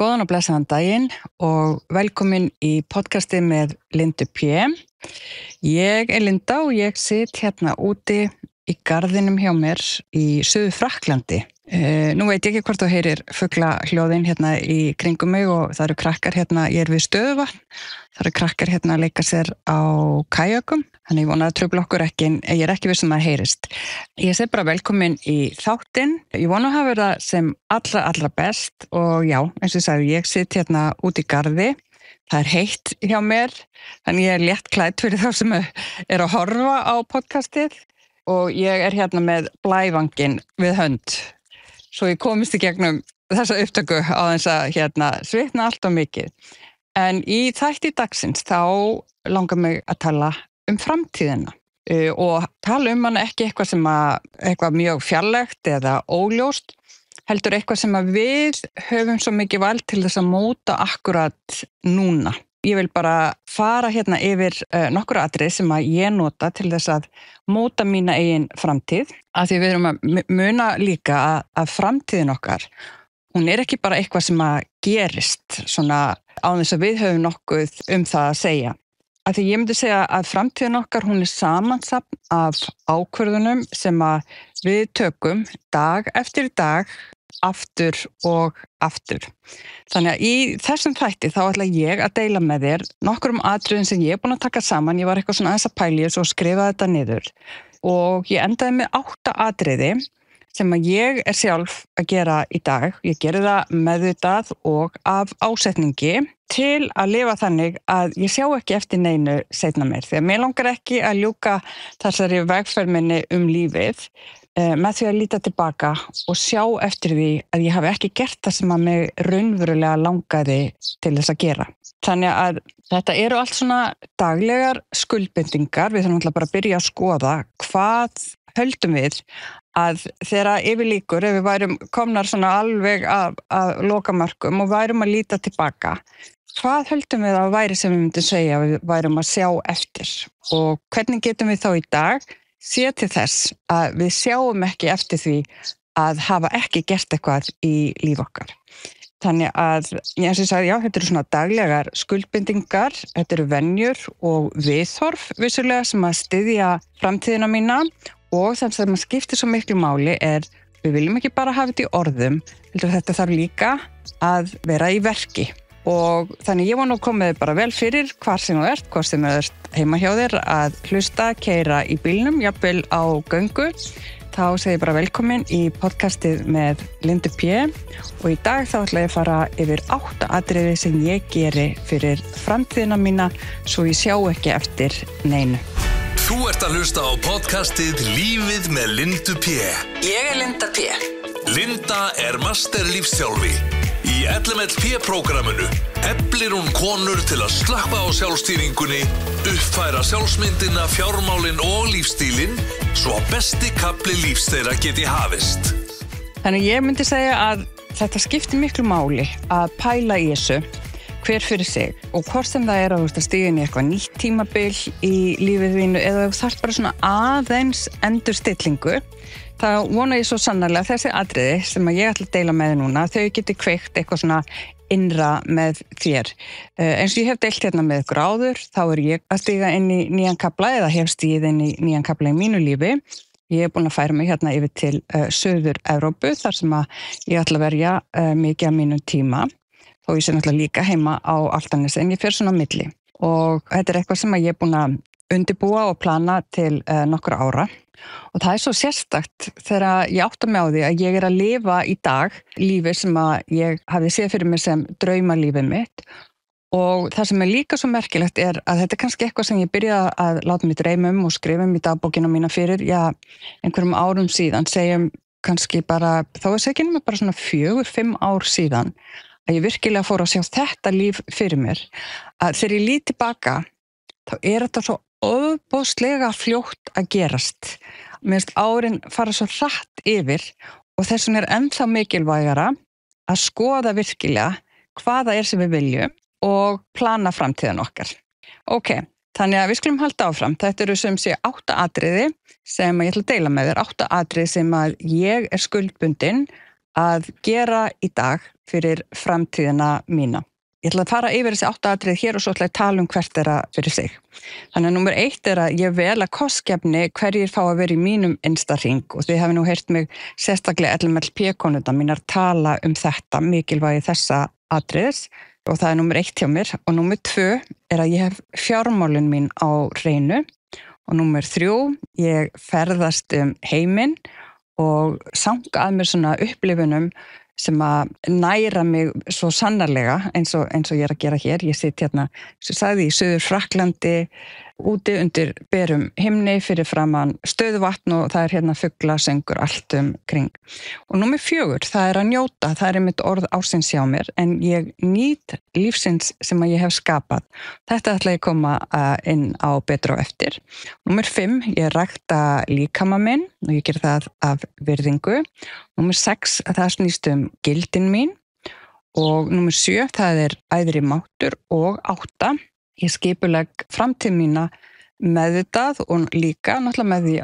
Góðan og blessaðan daginn og velkomin í podcastið með Lindu P. Ég Linda og ég sit hérna úti í garðinum hjá mér í Suður Frakklandi. Nú veit ég ekki hvort þú heyrir fuglahljóðin hérna í kringum mig og það eru krakkar hérna, ég við Stöðuvatn, það eru krakkar hérna að leika sér á kajökum, þannig ég vona að trufla okkur ekki, en ég ekki viss að það heyrist. Ég segi bara velkomin í þáttinn, ég vona að hafa það sem allra best og já, eins og ég sagði, ég sit hérna út í garði, það heitt hjá mér, þannig ég létt klædd fyrir þá sem að horfa á podcastið og ég hérna með blævanginn við hönd. Svo ég komist í gegnum þessa upptöku á þess að svitna allt og mikið. En í þætti dagsins þá langar mig að tala framtíðina og tala hana ekki eitthvað mjög fjarlægt eða óljóst, heldur eitthvað sem að við höfum svo mikið vald til þess að móta akkurat núna. Ég vil bara fara hérna yfir nokkur atriði sem að ég nota til þess að móta mína eigin framtíð. Af því við erum að muna líka að framtíðin okkar, hún ekki bara eitthvað sem að gerist svona á þess að við höfum nokkuð það að segja. Af því ég myndi segja að framtíðin okkar, hún samansafn af ákvörðunum sem að við tökum dag eftir dag, aftur og aftur. Þannig að í þessum þætti þá ætla ég að deila með þér nokkrum atriðum sem ég búin að taka saman. Ég var eitthvað svona aðeins að pæla í þessu og skrifa þetta niður. Og ég endaði með 8 atriði sem að ég sjálf að gera í dag. Ég geri það meðvitað og af ásetningi til að lifa þannig að ég sjá ekki eftir neinu seinna meir. Þegar mér langar ekki að ljúka þessari vegferð minni lífið með því að líta tilbaka og sjá eftir því að ég hafi ekki gert það sem að mig raunverulega langaði til þess að gera. Þannig að þetta eru allt svona daglegar skuldbindingar. Við þurfum alltaf bara að byrja að skoða hvað höldum við að þegar yfir líkur, ef við værum komnar svona alveg að lokamörkum og værum að líta tilbaka, hvað höldum við að væri sem við myndum segja að við værum að sjá eftir og hvernig getum við þá í dag sé til þess að við sjáum ekki eftir því að hafa ekki gert eitthvað í líf okkar. Þannig að, eins og ég sagði, já, þetta eru svona daglegar skuldbindingar, þetta eru venjur og viðhorf vissulega sem að styðja framtíðina mína og það sem skiptir svo miklu máli við viljum ekki bara hafa þetta í orðum, heldur þetta þarf líka að vera í verki. Og þannig ég vona að komið bara vel fyrir hvar sem þú hvort sem þú heima hjá þér að hlusta, keyra í bílnum, jafnvel á göngu. Þá segi ég bara velkomin í podcastið með Lindu P. Og í dag þá ætla ég að fara yfir 8 atriði sem ég geri fyrir framtíðina mína svo ég sjá ekki eftir neinu. Þú ert að hlusta á podcastið Lífið með Lindu P. Ég Linda P. Linda master lífsþjálfi. Í LMLP-prógramminu eflir hún konur til að slappa á sjálfstýringunni, uppfæra sjálfsmyndina, fjármálin og lífstílinn, svo að besti kafli lífs þeirra geti hafist. Þannig ég myndi segja að þetta skiptir miklu máli að pæla í þessu hver fyrir sig og hvort sem það að þú ert að stíga inn í eitthvað nýtt tímabil í lífið þínu eða þú þarft bara svona aðeins endurstillingu. Það vona ég svo sannarlega þessi atriði sem að ég ætla að deila með þér núna, þau geti kveikt eitthvað svona innra með þér. Eins og ég hef deilt hérna með ykkur áður, þá ég að stíga inn í nýjan kafla eða hef stigið inn í nýjan kafla í mínu lífi. Ég búin að færa mig hérna yfir til Suður Evrópu þar sem að ég ætla að verja mikið af mínum tíma. Þó ég sé náttúrulega líka heima á Álftanesi en ég fer svona á milli. Og þetta eitthvað sem að ég búin að undirbúa og plana til nokkra ára. Og það svo sérstakt þegar ég átta mig á því að ég að lifa í dag lífi sem að ég hafði séð fyrir mig sem draumalífið mitt og það sem líka svo merkilegt að þetta kannski eitthvað sem ég byrjaði að láta mig dreyma og skrifa í dagbókina mína fyrir einhverjum árum síðan, segjum kannski bara, þá segja mér bara svona 4-5 ár síðan að ég virkilega fór að sjá þetta líf fyrir mér að þegar ég lít tilbaka þá þetta svo ofboðslega fljótt að gerast. Mér finnst árin fara svo hratt yfir og þess vegna ennþá mikilvægara að skoða virkilega hvað það sem við viljum og plana framtíðan okkar. Ok, þannig að við skulum halda áfram. Þetta eru sem sé 8 atriði sem ég ætla að deila með þér. 8 atriði sem að ég skuldbundin að gera í dag fyrir framtíðina mína. Ég ætla að fara yfir þessi 8 atriði hér og svo ætla ég að tala hvert þeirra fyrir sig. Þannig að númer 1 að ég vel að kostgefni hverjir fá að vera í mínum innsta hring og þið hafi nú heyrt mig sérstaklega LMLP-konuna mínar tala þetta, mikilvægi þessa atriðis og það númer 1 hjá mér og númer 2 að ég hef fjármálin mín á hreinu og númer 3, ég ferðast heiminn og sanga að mér svona upplifunum sem að næra mig svo sannarlega eins og ég að gera hér. Ég sitt hérna, sem sagði, í Suður Frakklandi, úti undir berum himni fyrir framan stöðuvatn og það hérna fuglasöngur allt kring. Og númer 4, það að njóta, það einmitt orð ársins hjá mér, en ég nýt lífsins sem að ég hef skapað. Þetta ætla ég koma inn á betur á eftir. Númer 5, ég rækta líkama minn og ég ger það af virðingu. Númer 6, það snýst gildin mín og númer 7, það æðri máttur og 8, ég skipulegg framtíð mína meðvitað og líka náttúrulega með því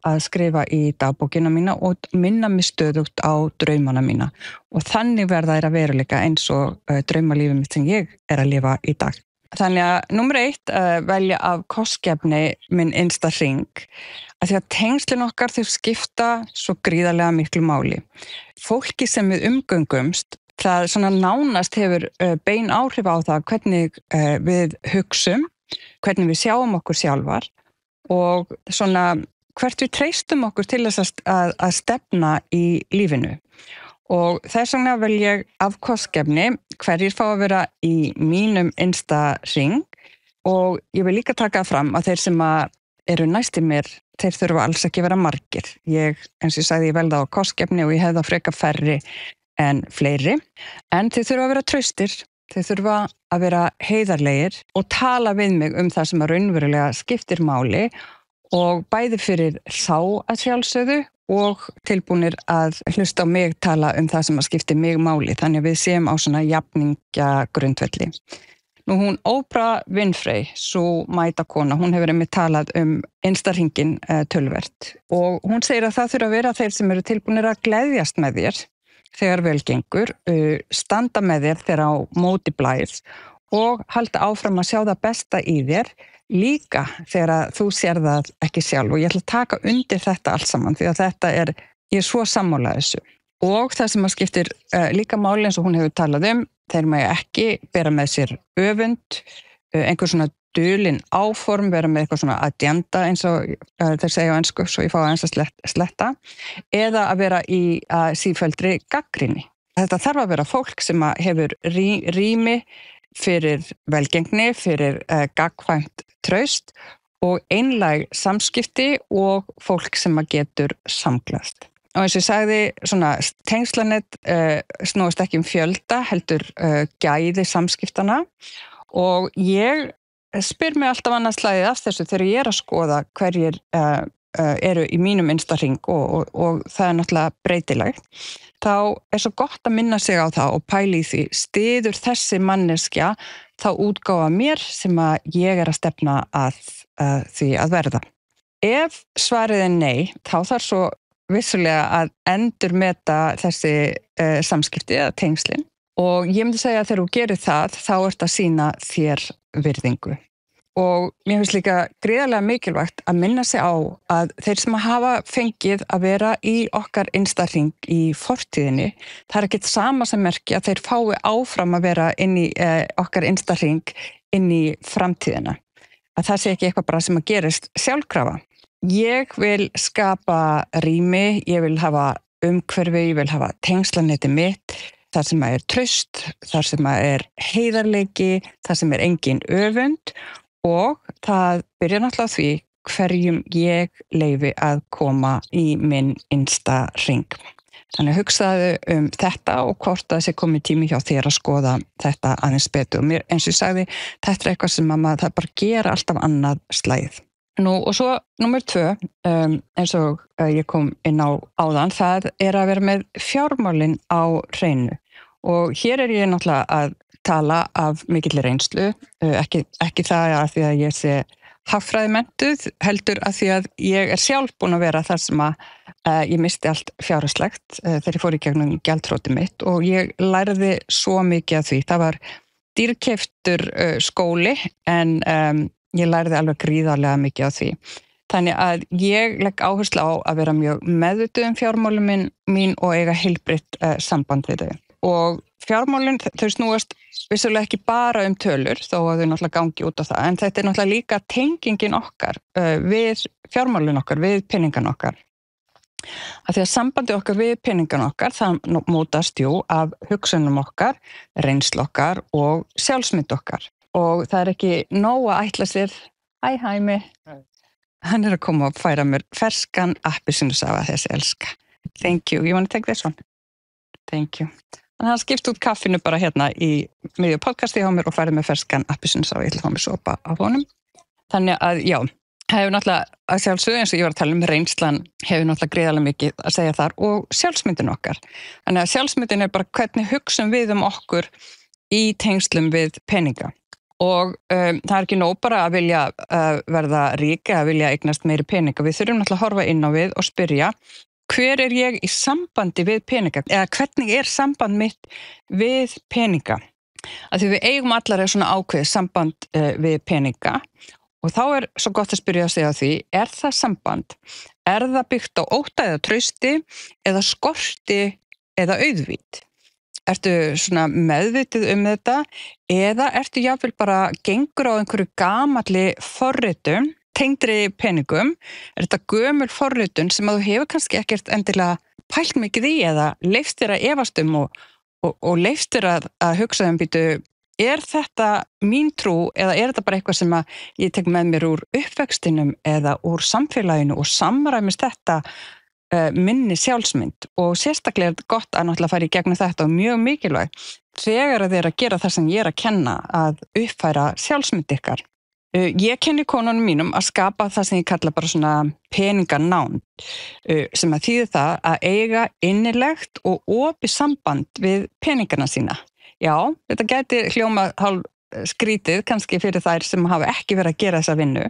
að skrifa í dagbókina mína og minna mig stöðugt á draumana mína og þannig verða þær að veruleika eins og draumalífið mitt sem ég að lifa í dag. Þannig að númer 1, velja af kostgefni minn innsta hring að því að tengslin okkar þau skipta svo gríðarlega miklu máli. Fólki sem við umgöngumst, það svona nánast hefur bein áhrif á það hvernig við hugsum, hvernig við sjáum okkur sjálfar og svona hvert við treystum okkur til þess að stefna í lífinu. Og þess vegna vel ég af kostgefni hverjir fá að vera í mínum innsta hring og ég vil líka taka fram að þeir sem eru næstir mér, þeir þurfa alls ekki vera margir. Eins og ég sagði, ég vel það á kostgefni og ég hef það frekar færri en fleiri, en þeir þurfa að vera traustir, þeir þurfa að vera heiðarlegir og tala við mig það sem að raunverulega skiptir máli og bæði fyrir þá að sjálfsögðu og tilbúnir að hlusta á mig tala það sem að skipti mig máli, þannig að við séum á svona jafningjagrundvelli. Nú hún Oprah Winfrey, sú mæta kona, hún hefur einmitt talað innsta hringinn töluvert og hún segir að það þurfa að vera þeir sem eru tilbúnir að gleðjast með þér þegar vel gengur, standa með þér þegar á móti blæðir og halda áfram að sjá það besta í þér líka þegar þú sér það ekki sjálf og ég ætla að taka undir þetta allt saman því að þetta ég er svo sammála þessu og það sem að skiptir líka máli eins og hún hefur talað þeir megi ekki bera með sér öfund, einhver svona dulin áform, vera með eitthvað svona agenda eins og þeir segja á ensku svo ég fá aðeins að sletta eða að vera í sífelldri gagnrýni. Þetta þarf að vera fólk sem hefur rými fyrir velgengni, fyrir gagnkvæmt traust og einlæg samskipti og fólk sem getur samglast. Og eins og ég sagði, svona tengslanett snúast ekki fjölda, heldur gæði samskiptana og ég spyr mig alltaf annað slagið af þessu þegar ég að skoða hverjir eru í mínum innsta hring og það náttúrulega breytilegt. Þá svo gott að minna sig á það og pæla í því, styður þessi manneskja þá útgáfa mér sem ég að stefna að því að verða. Ef svarið nei, þá þarf svo vissulega að endurmeta þessi samskipti eða tengslin og ég myndi segja að þegar þú gerir það þá að sýna þér virðingu og mér finnst líka gríðarlega mikilvægt að minna sig á að þeir sem hafa fengið að vera í okkar innsta hring í fortíðinni, það ekkert sama sem merki að þeir fái áfram að vera inn í okkar innsta hring inn í framtíðina, að það sé ekki eitthvað bara sem gerist sjálfkrafa. Ég vil skapa rými, ég vil hafa umhverfi, ég vil hafa tengslanetti mitt, þar sem traust, þar sem heiðarleiki, þar sem engin öfund og það byrjar náttúrulega því hverjum ég leyfi að koma í minn innsta hring. Þannig hugsaðu þetta og hvort það sé komið tími hjá þér að skoða þetta aðeins betur. Mér, eins og ég sagði, þetta eitthvað sem maður það bara gera alltaf annað slagið. Nú og svo númer 2, eins og ég kom inn á áðan, það að vera með fjármálin á hreinu og hér ég náttúrulega að tala af mikilli reynslu, ekki það að því að ég sé hagfræðimenntuð heldur að því að ég sjálf búin að vera þar sem að ég misti allt fjárhagslegt þegar ég fór í gegnum gjaldþrotið mitt og ég lærði svo mikið af því. Það var dýrkeyptur skóli en ég lærði alveg gríðarlega mikið af því. Þannig að ég legg áherslu á að vera mjög meðvituð fjármálin mín og eiga heilbrigt samband við þau. Og fjármálin, þau snúast vissulega ekki bara tölur, þó að þau náttúrulega gangi út á það, en þetta náttúrulega líka tengingin okkar við fjármálin okkar, við peningan okkar. Af því að sambandi okkar við peningan okkar, það mótast af hugsunum okkar, reynslu okkar og sjálfsmynd okkar. Og það ekki nóg að ætla sér, Hæmi, hann að koma og færa mér ferskan appelsínusafa þessi elska. Thank you, you want to take this one? Thank you. Hann skipt út kaffinu bara hérna í miðju podcasti hjá mér og færði mér ferskan appelsínusafa, ég ætla að fá mér sopa af honum. Þannig að, já, hefur náttúrulega að sjálfsögðu eins og ég var að tala reynslan hefur náttúrulega gríðarlega mikið að segja þar og sjálfsmyndin okkar. Þannig að sjálfsmyndin bara hvernig hugsum við okkur í tengslum við peninga. Og það ekki nóg bara að vilja verða rík að vilja eignast meiri peninga. Við þurfum náttúrulega að horfa inn á við og spyrja hver ég í sambandi við peninga eða hvernig samband mitt við peninga. Af því við eigum allar svona ákveðið samband við peninga og þá svo gott að spyrja sig á því, það samband, það byggt á ótta eða trausti eða skorti eða auðvít? Ertu svona meðvitið þetta eða ertu jafnvel bara gengur á einhverju gamalli forritun tengdri peningum, þetta gömul forritun sem að þú hefur kannski ekkert endilega pælt mikið í eða leyft þér að efast og leyft þér að hugsa býtu, þetta mín trú eða þetta bara eitthvað sem að ég tek með mér úr uppvextinum eða úr samfélaginu og samræmist þetta minni sjálfsmynd og sérstaklega gott að náttúrulega fara í gegnum þetta og mjög mikilvægt þegar að að gera það sem ég að kenna að uppfæra sjálfsmynd ykkar. Ég kenni konunum mínum að skapa það sem ég kalla bara svona peninganánd sem að þýðir það að eiga innilegt og opið samband við peningana sína. Já, þetta gæti hljóma hálf skrítið kannski fyrir þær sem hafa ekki verið að gera þessa vinnu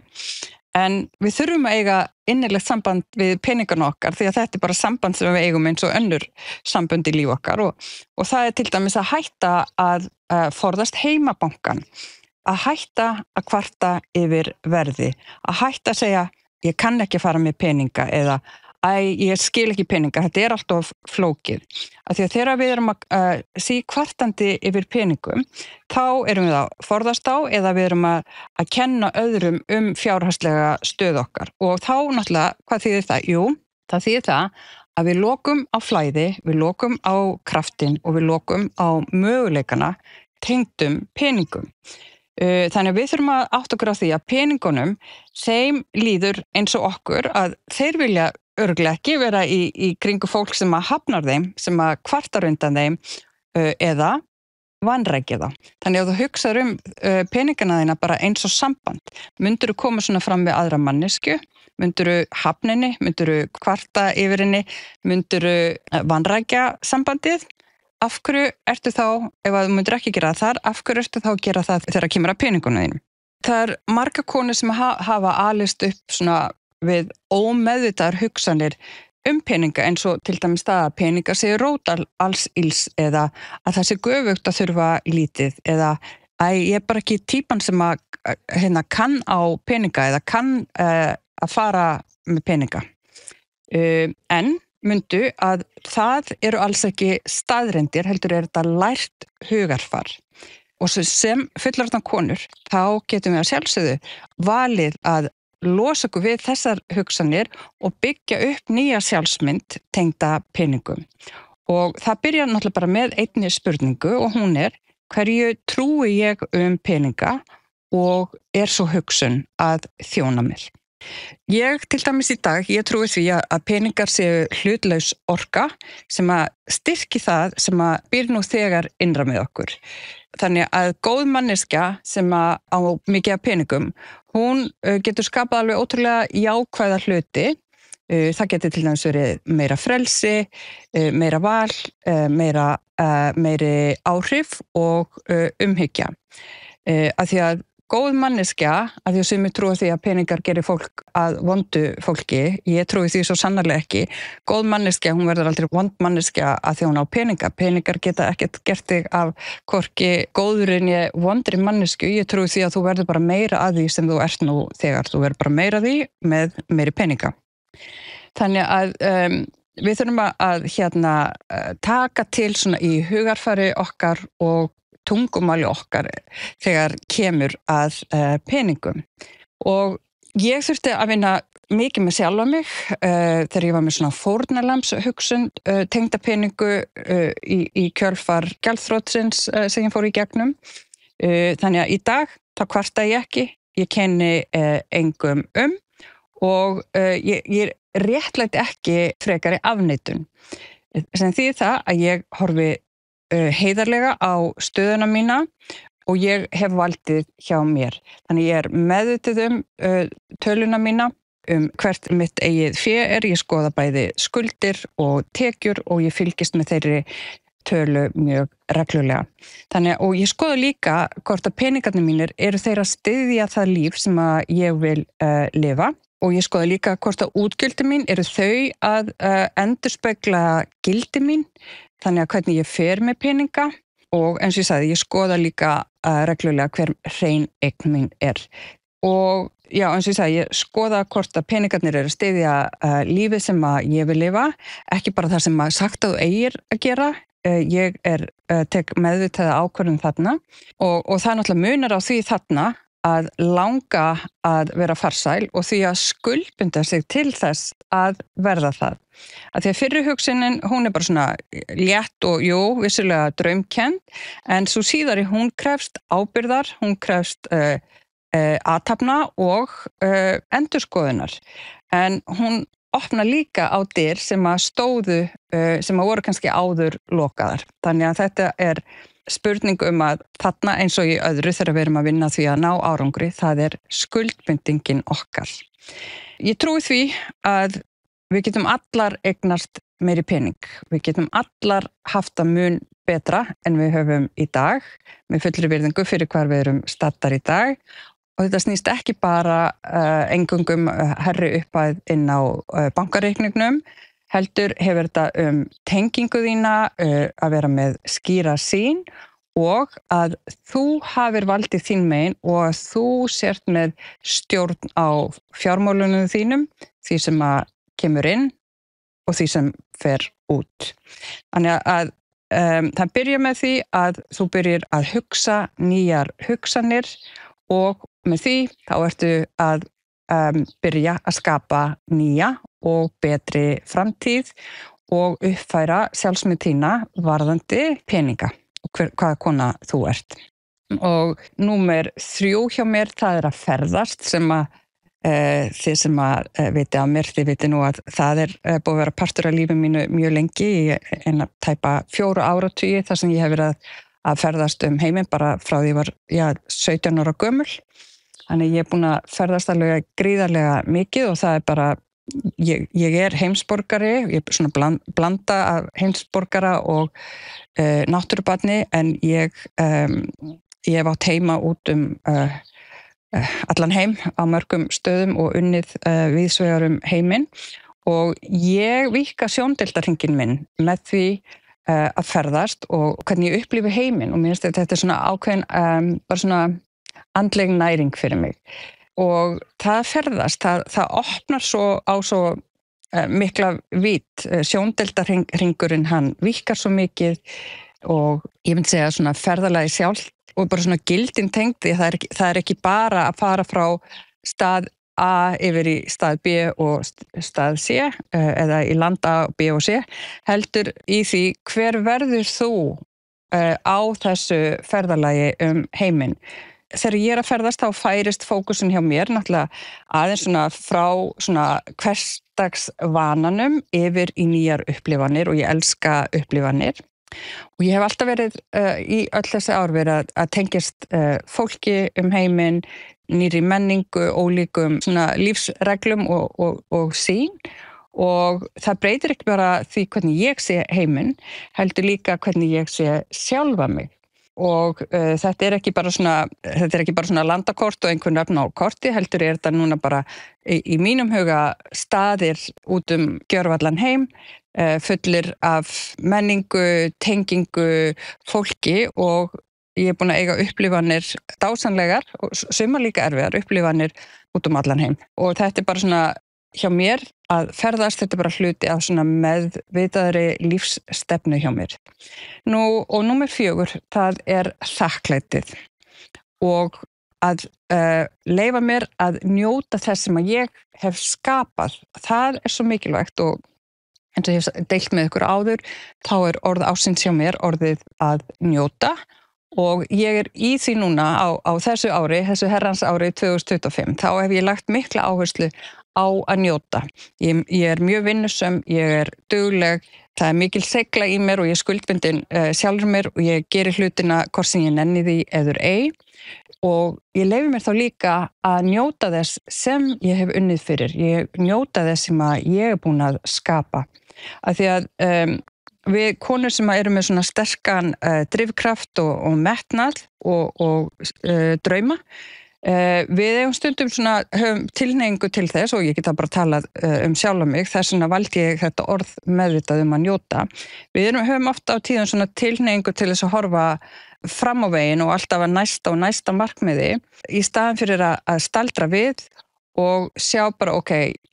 en við þurfum að eiga innilegt samband við peningana okkar því að þetta bara samband sem við eigum eins og önnur sambönd í líf okkar og það til dæmis að hætta að forðast heimabankan. Að hætta að kvarta yfir verði, að hætta að segja ég kann ekki fara með peninga eða ég skil ekki peninga, þetta alltaf flókið. Af því að þegar við erum að kvartandi yfir peningum, þá erum við að forðast á eða við erum að kenna öðrum fjárhagslega stöð okkar. Og þá náttúrulega, hvað þýðir það? Jú, það þýðir það að við lokum á flæði, við lokum á kraftin og við lokum á möguleikana tengdum peningum. Þannig að við þurfum að átta okkur á því að peningunum, þeim líður eins og okkur að þeir vilja örugglega ekki vera í kringu fólk sem að hafnar þeim, sem að kvartar undan þeim eða vanrækja það. Þannig að þú hugsar peningana þína bara eins og samband. Myndirðu koma svona fram við aðra mannesku, myndirðu hafna henni, myndirðu kvarta yfir henni, myndirðu vanrækja sambandið. Af hverju ertu þá, ef þú myndir ekki gera það þar, af hverju ertu þá að gera það þegar kemur að peningunum þínum? Það margar konur sem hafa alist upp svona við ómeðvitaðar hugsanir peninga eins og til dæmis það að peninga séu rót alls ills eða að það sé göfugt að þurfa lítið eða ég bara ekki típan sem að kann á peninga eða kann að fara með peninga. En myndu að það eru alls ekki staðreyndir, heldur þetta lært hugarfar. Og sem fullorðna konur, þá getum við að sjálfsögðu valið að losa okkur við þessar hugsanir og byggja upp nýja sjálfsmynd tengda peningum. Og það byrjar náttúrulega bara með einni spurningu og hún hverju trúi ég peninga og svo hugsun að þjóna mér. Ég til dæmis í dag, ég trúi því að peningar séu hlutlaus orka sem að styrki það sem að býr nú þegar innra með okkur. Þannig að góð manneskja sem að á mikið af peningum, hún getur skapað alveg ótrúlega jákvæða hluti. Það getur til dæmis verið meira frelsi, meira val, meiri áhrif og umhyggja. Af því að góð manneskja, að því að sumir trúa því að peningar gerir fólk að vondu fólki, ég trúi því svo sannarlega ekki. Góð manneskja, hún verður aldrei vond manneskja að því hún á peninga. Peningar geta ekkert gert þig af hvorki góðurinn ég vondri mannesku. Ég trúi því að þú verður bara meira að því sem þú ert nú þegar. Þú verður bara meira að því með meiri peninga. Þannig að við þurfum að taka til svona í hugarfari okkar og tungumáli okkar þegar kemur að peningum. Og ég þurfti að vinna mikið með sjálfa mig þegar ég var með svona fórnarlambshugsun tengda peningu í kjölfar gjaldþrotsins sem ég fór í gegnum. Þannig að í dag þá kvarta ég ekki, ég kenni engum og ég réttlæti ekki frekari afneitun. Sem þýðir það að ég horfi heiðarlega á stöðuna mína og ég hef valdið hjá mér. Þannig ég meðvituð töluna mína, hvert mitt eigið fé ég skoða bæði skuldir og tekjur og ég fylgist með þeirri tölu mjög reglulega. Þannig og ég skoða líka hvort að peningarnir mínir eru þeir að styðja það líf sem að ég vil lifa. Og ég skoða líka hvort að útgjöldin mín eru þau að endurspegla gildi mín, þannig að hvernig ég fer með peninga og eins og ég sagði, ég skoða líka reglulega hver hrein eign mín Og já, eins og ég sagði, ég skoða hvort að peningarnir eru að styðja lífið sem að ég vil lifa, ekki bara það sem að sagt að þú eigir að gera. Ég tek meðvitaða ákvörðun þarna og það náttúrulega munar á því þarna að langa að vera farsæl og því að skuldbinda sig til þess að verða það. Að því að fyrri hugsunin, hún bara svona létt og vissulega draumkennd, en svo síðari hún krefst ábyrgðar, hún krefst athafna og endurskoðunar. En hún opna líka á dyr sem að stóðu, sem að voru kannski áður lokaðar. Þannig að þetta spurning að þarna eins og í öðru þegar við erum að vinna því að ná árangri, það skuldbindingin okkar. Ég trúi því að við getum allar eignast meiri pening. Við getum allar haft það mun betra en við höfum í dag, með fullri virðingu fyrir hvar við erum staddar í dag. Og þetta snýst ekki bara eingöngum herri upphæð inn á bankareikningnum, heldur hefur þetta tengingu þína, að vera með skýra sýn og að þú hafir valdið þín megin og að þú sért með stjórn á fjármálunum þínum, því sem að kemur inn og því sem fer út. Þannig að það byrjar með því að þú byrjar að hugsa nýjar hugsanir og með því þá ertu að byrja að skapa nýja og betri framtíð og uppfæra sjálfsmynd þína varðandi peninga og hvaða kona þú ert. Og númer 3 hjá mér, það að ferðast sem að þið sem að viti af mér, þið viti nú að það búið að vera partur af lífi mínu mjög lengi í eina tæpa 4 áratugi þar sem ég hef verið að ferðast heiminn bara frá því ég var 17 ára gömul. Þannig ég búin að ferðast alveg gríðarlega mikið og það bara, ég heimsborgari, ég svona blanda af heimsborgara og náttúrubarni en ég hef átt heima út allan heim á mörgum stöðum og unnið víðsvegar heiminn og ég víkka sjóndeildarhringinn minn með því að ferðast og hvernig ég upplifi heiminn og mér finnst þetta svona ákveðin bara svona andleg næring fyrir mig og það ferðast, það opnar á svo mikla vít, sjóndeildarhringurinn hann víkkar svo mikið og ég myndi segja svona ferðalagi sjálft og bara svona gildin tengd því það ekki bara að fara frá stað A yfir í stað B og stað C eða í land A, B og C heldur í því hver verður þú á þessu ferðalagi heiminn. Þegar ég að ferðast þá færist fókusin hjá mér náttúrulega aðeins svona frá svona hversdagsvananum yfir í nýjar upplifanir og ég elska upplifanir. Og ég hef alltaf verið í öll þessi ár verið að tengjast fólki heiminn, nýrri menningu, ólíkum svona lífsreglum og sýn og það breytir ekki bara því hvernig ég sé heiminn, heldur líka hvernig ég sé sjálfa mig. og þetta er ekki bara svona landakort og einhver nöfn á korti, heldur þetta núna bara í mínum huga staðir út gjörvallan heim, fullir af menningu, tengingu, fólki og ég búin að eiga upplifanir dásamlegar og sumar líka erfiðar upplifanir út allan heim og þetta bara svona hjá mér að ferðast, þetta bara hluti af svona meðvitaðri lífsstefnu hjá mér. Nú, og númer 4, það þakklætið og að leyfa mér að njóta þess sem að ég hef skapað. Það svo mikilvægt og eins og ég hef deilt með ykkur áður, þá orð ársins hjá mér orðið að njóta og ég í því núna á þessu ári, þessu herrans ári 2025, þá hef ég lagt mikla áherslu á að njóta. Ég mjög vinnusöm, ég dugleg, það mikil seigla í mér og ég skuldbundin sjálfur mér og ég geri hlutina hvort sem ég nenni því eður ei og ég leyfi mér þá líka að njóta þess sem ég hef unnið fyrir. Ég njóta þess sem að ég búin að skapa. Af því að við konur sem eru með svona sterkan drifkraft og metnað og drauma, við eigum stundum svona höfum tilhneigingu til þess og ég geta bara talað sjálfa mig, þess vegna valdi ég þetta orð meðvitað að njóta. Við höfum ofta á tíðum svona tilhneigingu til þess að horfa fram á veginn og alltaf að næsta markmiði í staðan fyrir að staldra við og sjá bara, ok,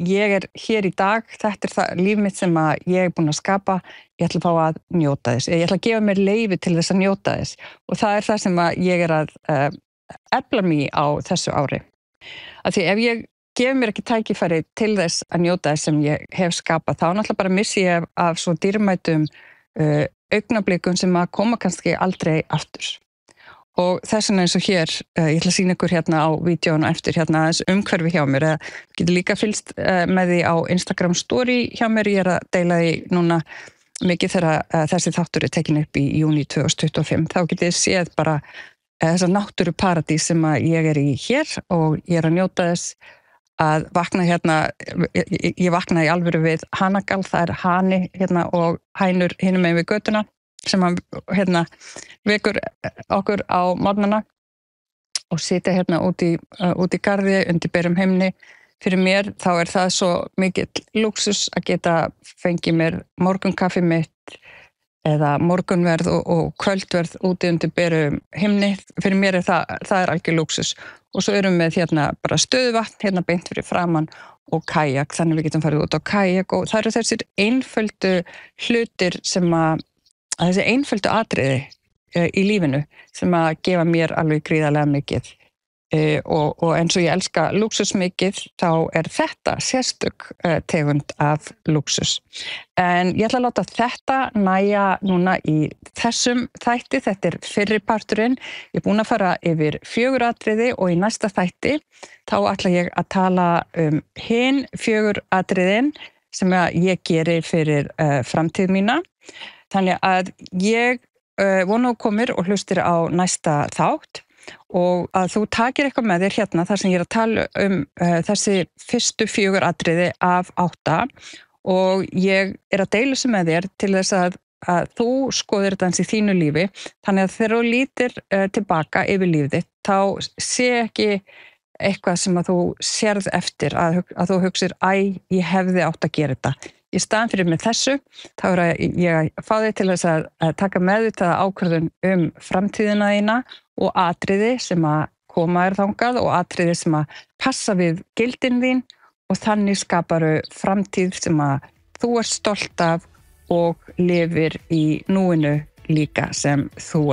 ég hér í dag, þetta það líf mitt sem að ég búin að skapa, ég ætla að fá að njóta þess, ég ætla að gefa mér leyfi til þess að njóta þess og það það sem að ég að efla mig á þessu ári. Af því ef ég gefi mér ekki tækifæri til þess að njóta þess sem ég hef skapað, þá náttúrulega bara missi ég af svo dýrmætum augnablikum sem að koma kannski aldrei aftur. Og þess vegna eins og hér, ég ætla að sýna ykkur hérna á vídeónu eftir hérna aðeins umhverfi hjá mér. Getur líka fylgst með því á Instagram story hjá mér, ég að deila því núna mikið þegar þessi þáttur tekin upp í júní 2025. Þá getið séð bara þessa náttúruparadís sem að ég í hér og ég að njóta þess að vakna hérna, ég vakna í alvöru við Hanagal, það hani hérna og hænur hinum megin við götuna sem að hérna vekur okkur á morgnana og sitja hérna út í garði undir berum himni. Fyrir mér þá það svo mikill lúxus að geta fengið mér morgunkaffi mitt eða morgunverð og kvöldverð úti undir berum himni. Fyrir mér það algjör lúxus. Og svo erum við hérna bara stöðuvatn hérna beint fyrir framan og kajak, þannig við getum farið út á kajak og það þessir einföldu hlutir sem að þessi einföldu atriði í lífinu sem að gefa mér alveg gríðarlega mikið og eins og ég elska lúxus mikið þá þetta sérstök tegund af lúxus. En ég ætla að láta þetta nægja núna í þessum þætti, þetta fyrri parturinn. Ég búin að fara yfir 4 atriði og í næsta þætti þá ætla ég að tala hin 4 atriðin sem ég geri fyrir framtíð mína. Þannig að ég vona þú komir og hlustir á næsta þátt og að þú takir eitthvað með þér hérna þar sem ég að tala þessi fyrstu 4 atriði af 8 og ég að deila þessu með þér til þess að þú skoðir þetta eins í þínu lífi. Þannig að þegar þú lítir tilbaka yfir lífið þitt, þá sé ekki eitthvað sem að þú sérð eftir að þú hugsir, ég hefði átt að gera þetta. Í staðan fyrir með þessu, þá ég að fá þig til þess að taka meðvitaða ákvörðun framtíðina þína og atriði sem að koma þangað og atriði sem að passa við gildin þín og þannig skaparu framtíð sem að þú stolt af og lifir í núinu líka sem þú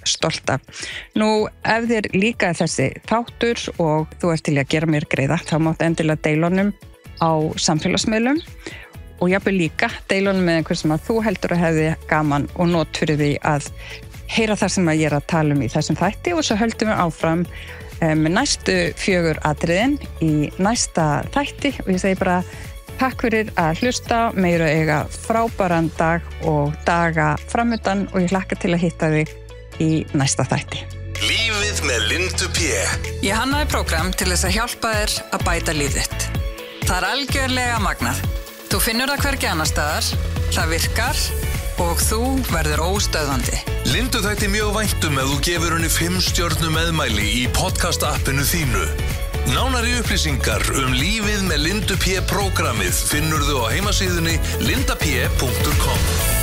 stolt af. Nú, ef þér líka þessi þáttur og þú til að gera mér greiða, þá máttu endilega deila honum á samfélagsmiðlum og jafnvel líka deilunum með einhver sem að þú heldur að hefði gaman og not fyrir því að heyra það sem að ég að tala í þessum þætti og svo höldum við áfram með næstu 4 atriðin í næsta þætti og ég segi bara takk fyrir að hlusta, meira eiga frábæran dag og daga framöndan og ég hlakka til að hitta þig í næsta þætti. Lífið með Lindu P. Ég hannaði prógram til þess að hjálpa þér að bæta líf þitt. Það algjörlega magnað. Þú finnur það hvergi annars staðar, það virkar og þú verður óstöðvandi. Lindu þætti mjög væntum ef þú gefur henni 5 stjörnu meðmæli í podcast-appinu þínu. Nánari upplýsingar lífið með Lindu P. prógramið finnurðu á heimasíðunni lindap.com.